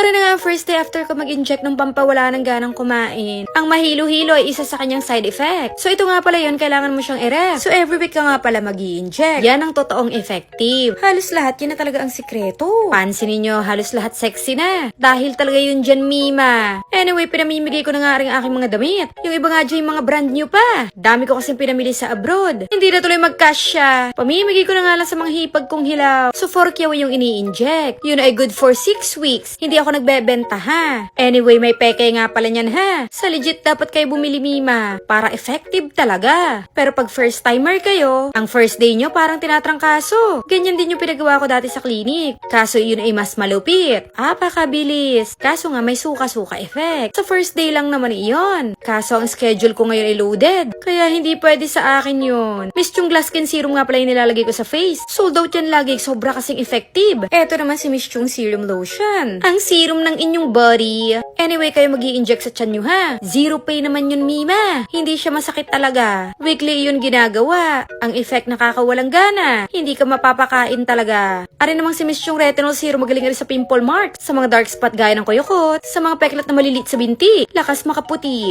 Sorry na nga, first day after ko mag-inject ng pampawala ng ganang kumain. Ang mahilo-hilo ay isa sa kanyang side effect. So ito nga pala yun, kailangan mo siyang i-rest. So every week ka nga pala mag-i-inject. Yan ang totoong effective. Halos lahat yan na talaga ang sikreto. Pansinin nyo, halos lahat sexy na. Dahil talaga yun dyan, Mima. Anyway, pinamimigay ko na nga rin aking mga damit. Yung iba nga dyan yung mga brand new pa. Dami ko kasing pinamili sa abroad. Hindi na tuloy mag-cash. Pamimigay ko na nga lang sa mga hipag kong hilaw. So 4 kyaw yung ini-inject. Yun ay good for 6 weeks. Hindi ako nagbebenta ha. Anyway, may peke nga pala niyan ha. Sa legit dapat kayo bumili, Mima. Para effective talaga. Pero pag first timer kayo, ang first day nyo parang tinatrangkaso. Ganyan din yung pinagawa ko dati sa clinic. Kaso yun ay mas malupit. Apakabilis. Kaso nga may suka-suka effect. Sa first day lang naman iyon. Kaso ang schedule ko ngayon ay loaded. Kaya hindi pwede sa akin yun. Miss yung Glaskin serum nga pala yung nilalagay ko sa face. Sold out yan lagi. Sobra kasing effective. Eto naman si Miss yung serum lotion. Ang serum ng inyong body. Anyway, kayo mag-i-inject sa tiyan nyo ha. Zero pay naman yun, Mima. Hindi siya masakit talaga. Weekly yun ginagawa. Ang effect nakakawalang gana. Hindi ka mapapakain talaga. Ari namang si Miss yung retinol serum magaling rin sa pimple marks. Sa mga dark spot gaya ng kuyukot. Sa mga peklat na malilit sa binti. Lakas makaputi.